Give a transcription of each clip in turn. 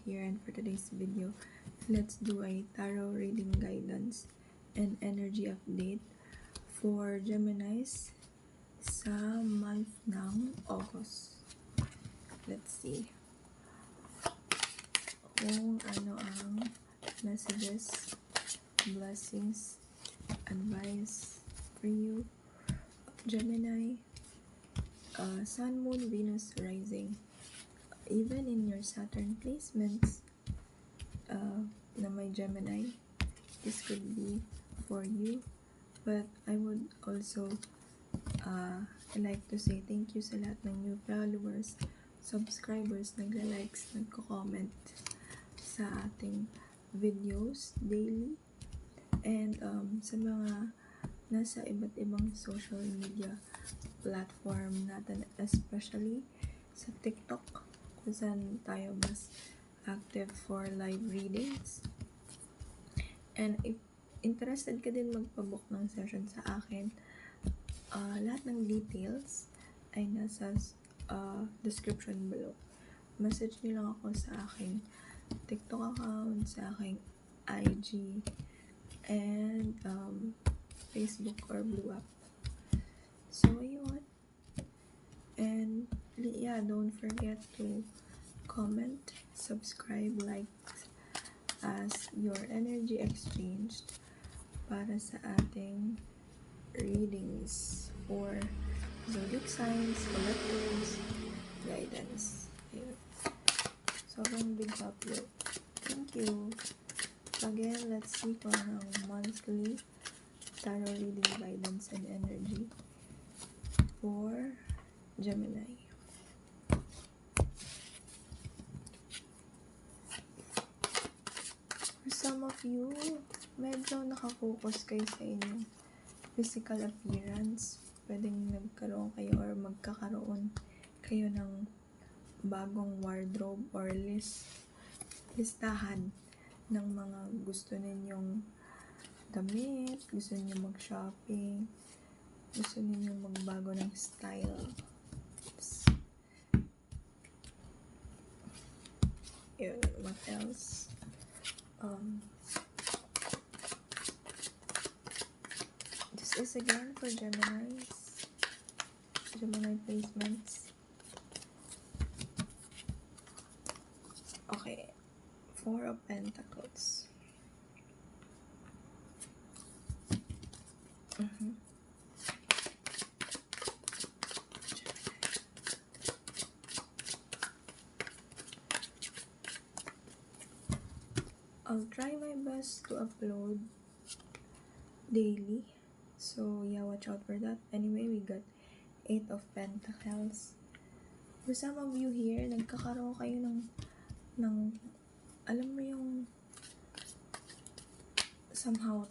here, and for today's video, let's do a tarot reading guidance and energy update for Geminis sa month ng August. Let's see kung ano ang messages, blessings, advice for you, Gemini, Sun, Moon, Venus, Rising. Even in your Saturn placements na may Gemini, this could be for you. But I would also like to say thank you sa lahat ng new followers, subscribers, nagla-likes, nagko-comment sa ating videos daily, and sa mga nasa iba't ibang social media platform natin, especially sa TikTok, kung saan tayo mas active for live readings. And if interested ka din magpabook ng session sa akin, lahat ng details ay nasa description below. Message nyo lang ako sa aking TikTok account, sa aking IG, and Facebook or Blue App. So, ayun. And yeah, don't forget to comment, subscribe, like as your energy exchanged para sa ating readings for zodiac signs, collectives, guidance. Ayun. Sobrang big upload. Thank you. Again, let's see for our monthly tarot reading guidance and energy for Gemini. For some of you, medyo nakafocus kayo sa inyong physical appearance. Pwedeng nagkaroon kayo or magkakaroon kayo ng bagong wardrobe or listahan ng mga gusto ninyong damit, gusto ninyong mag-shopping, gusto ninyong magbago ng style. What else? This is again for Gemini placements. Okay, Four of Pentacles. I'll try my best to upload daily, so yeah, watch out for that. Anyway, we got Eight of Pentacles. For some of you here, nagkakaroon kayo ng alam mo yung somehow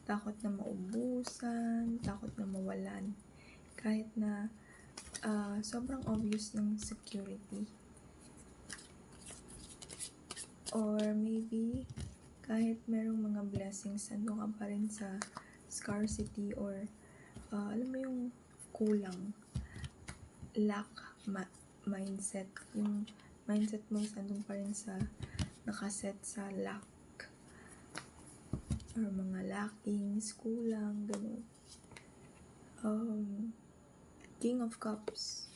takot na maubusan, takot na mawalan, kahit na sobrang obvious ng security. Or maybe, kahit merong mga blessings, nandun ka pa rin sa scarcity or alam mo yung kulang, lack mindset. Yung mindset mo is nandun pa rin sa nakaset sa lack or mga lackings, kulang, ganun. King of Cups.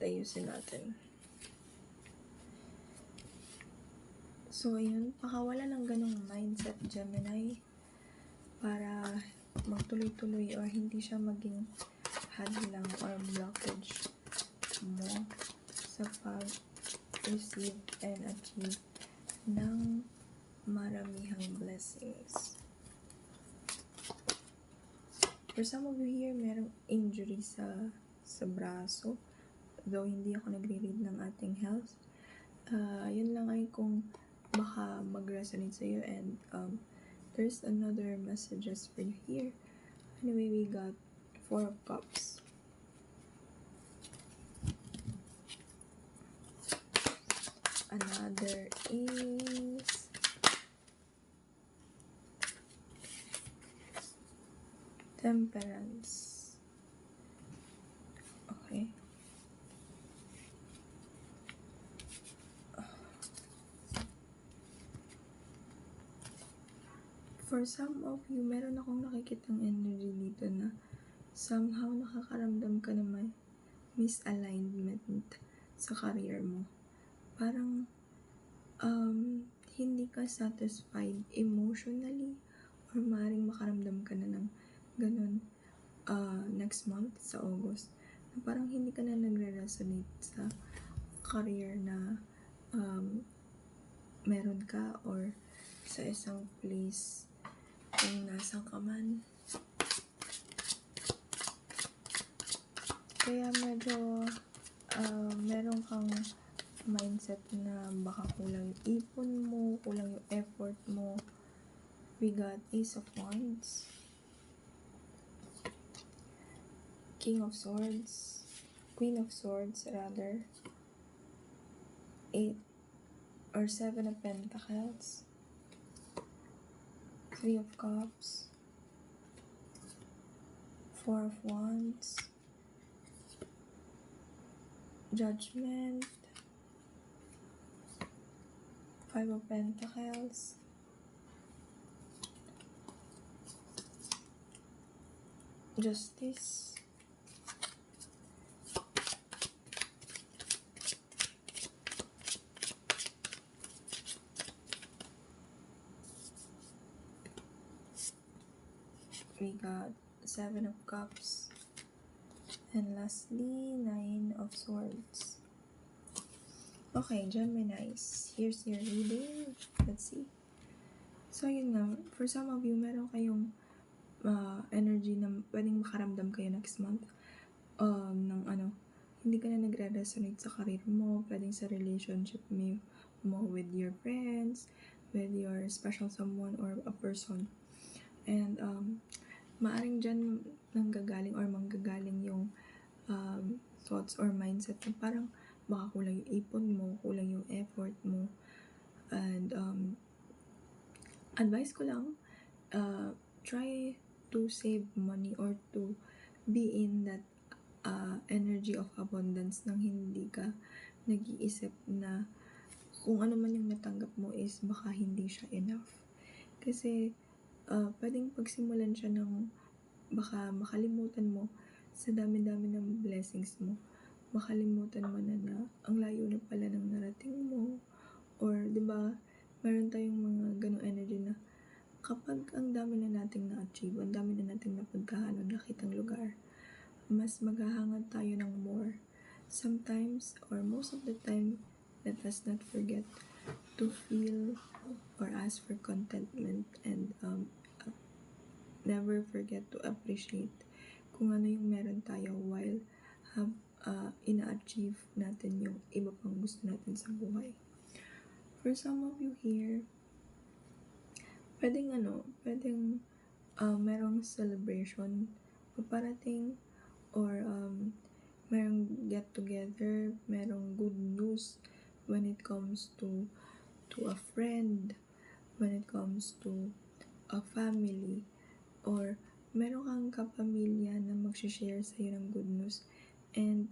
Ayusin natin. So, ayun, pakawala ng ganong mindset, Gemini, para magtuloy-tuloy or hindi siya maging hadlang or blockage mo sa pag-receive and achieve ng maramihang blessings. For some of you here, merong injury sa braso. Though hindi ako nagre-read ng ating health, yun lang ay kung baka mag-resonate sa iyo. And there's another messages for you here. Anyway, we got Four of Cups. Another is Temperance. for some of you, meron akong nakikitang energy dito na somehow nakakaramdam ka na may misalignment sa career mo. Parang hindi ka satisfied emotionally or maaaring makaramdam ka na ng ganun next month sa August. Na parang hindi ka na nagre-resonate sa career na meron ka or sa isang place kung nasan ka man. Kaya medyo meron kang mindset na baka kulang yung ipon mo, kulang yung effort mo. We got Ace of Wands, King of Swords, Queen of Swords rather, 8 or 7 of Pentacles, 3 of Cups, 4 of Wands, Judgment, 5 of Pentacles, Justice, we got 7 of Cups, and lastly, 9 of Swords. Okay, Geminis, here's your reading. Let's see. So, yun nga, for some of you, meron kayong energy na pwedeng makaramdam kayo next month ng hindi ka na nagre-resonate sa career mo, pwedeng sa relationship mo with your friends, with your special someone or a person. And maaring dyan nanggagaling or manggagaling yung thoughts or mindset na parang baka kulang yung ipon mo, kulang yung effort mo. And advice ko lang, try to save money or to be in that energy of abundance nang hindi ka nag-iisip na kung ano man yung natanggap mo is baka hindi siya enough. Kasi pwedeng pagsimulan siya ng baka makalimutan mo sa dami-dami ng blessings mo. Makalimutan mo na ang layo na pala ng narating mo. Or, di ba, meron tayong mga ganong energy na kapag ang dami na nating na-achieve, ang dami na nating napuntahan o nakitang lugar, mas maghahangad tayo ng more. Sometimes, or most of the time, let us not forget to feel or ask for contentment and never forget to appreciate kung ano yung meron tayo while ina-achieve natin yung iba pang gusto natin sa buhay. For some of you here, pwedeng merong celebration paparating or merong get together, merong good news when it comes to a friend, when it comes to a family, or meron kang kapamilya na mag-share sa'yo ng good news and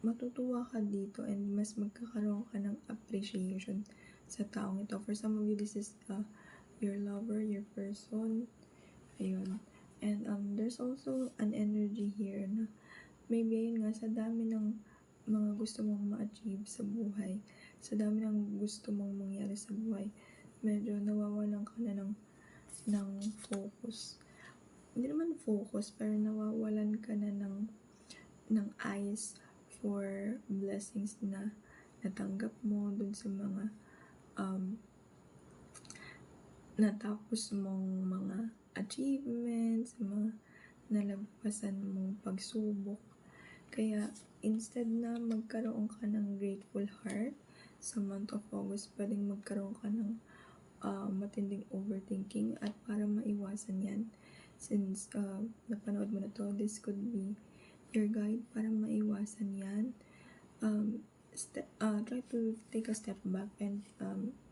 matutuwa ka dito and mas magkakaroon ka ng appreciation sa taong ito. For some of you, this is your lover, your person. Ayun. And there's also an energy here na maybe ayun nga, sa dami ng mga gusto mong ma-achieve sa buhay, sa dami ng gusto mong mangyari sa buhay, medyo nawawalan ka na ng focus. Hindi naman focus, pero nawawalan ka na ng eyes for blessings na natanggap mo dun sa mga natapos mong mga achievements, mga nalagpasan mong pagsubok. Kaya instead na magkaroon ka ng grateful heart sa month of August, pwedeng magkaroon ka ng matinding overthinking. At para maiwasan yan, since napanood mo na to, this could be your guide para maiwasan yan. Try to take a step back and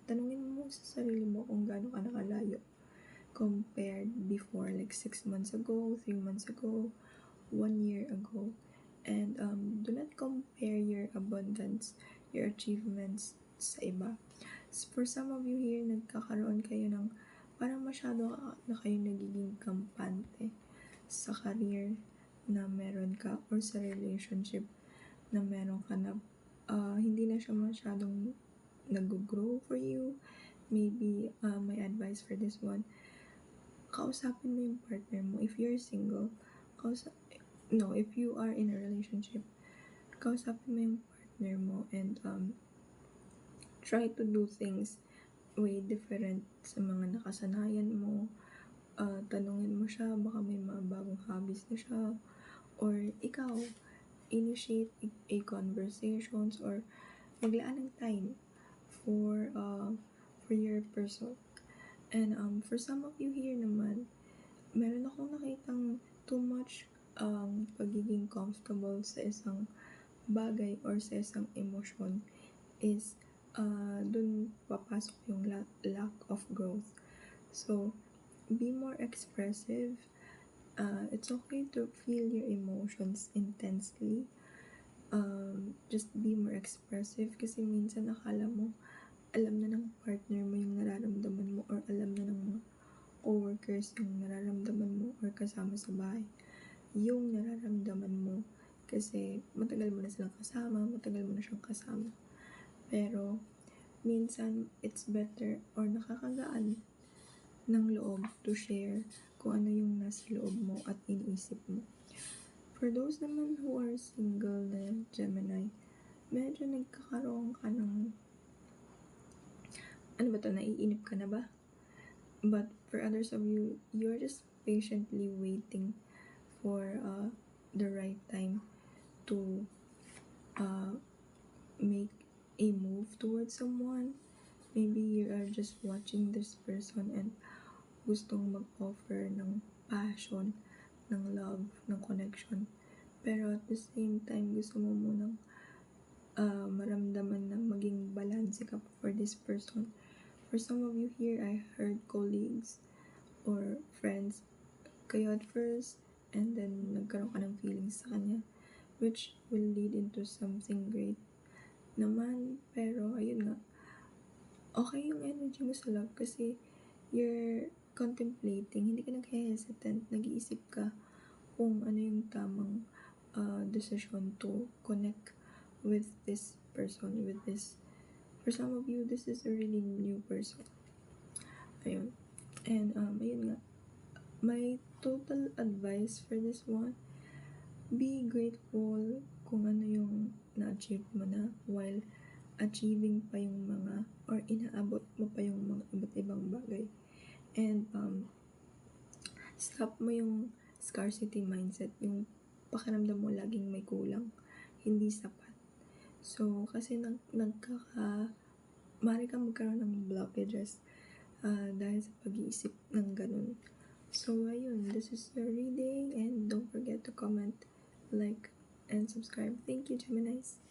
tanungin mo sa sarili mo kung gaano ka nakalayo compared before, like 6 months ago, 3 months ago, 1 year ago. And do not compare your abundance, your achievements sa iba. For some of you here, nagkakaroon kayo ng parang masyado na kayo nagiging kampante sa career na meron ka or sa relationship na meron ka na hindi na siya masyadong nag-grow for you. Maybe my advice for this one, kausapin mo yung partner mo. If you're single, if you are in a relationship, kausapin mo yung partner mo and try to do things way different sa mga nakasanayan mo. Tanungin mo siya, baka may mga bagong hobbies na siya, or ikaw, initiate a conversations or maglaan ng time for your person. And for some of you here naman, meron akong nakitang too much pagiging comfortable sa isang bagay or sa isang emosyon is dun papasok yung lack of growth. So, be more expressive. It's okay to feel your emotions intensely. Just be more expressive kasi minsan akala mo alam na ng partner mo yung nararamdaman mo or alam na ng mga coworkers yung nararamdaman mo or kasama sa bahay yung nararamdaman mo kasi matagal mo na silang kasama, matagal mo na siyang kasama. Pero minsan it's better or nakakagaan ng loob to share kung ano yung nasa loob mo at iniisip mo. For those naman who are single na Gemini, medyo nagkakaroon ka ng naiinip ka na ba? But for others of you, you're just patiently waiting for the right time to make a move towards someone. Maybe you are just watching this person and gustong mag-offer ng passion, ng love, ng connection. Pero at the same time, gusto mo munang maramdaman na maging balance ka for this person. For some of you here, I heard colleagues or friends kayo at first, and then nagkaroon ka ng feelings sa kanya, which will lead into something great naman. Pero ayun nga, okay yung energy mo sa love kasi you're contemplating, hindi ka nag-hesitant, nag-iisip ka kung ano yung tamang decision to connect with this person, with this. For some of you, this is a really new person. Ayun. And ayun nga, my total advice for this one, be grateful kung ano yung na-achieve mo na while achieving pa yung mga or inaabot mo pa yung mga iba't ibang bagay. And stop mo yung scarcity mindset, yung pakiramdam mo laging may kulang, hindi sapat. So, kasi maaari kang magkaroon ng blockages dahil sa pag-iisip ng ganun. So, ayun, this is your reading and don't forget to comment, like, and subscribe. Thank you, Geminis.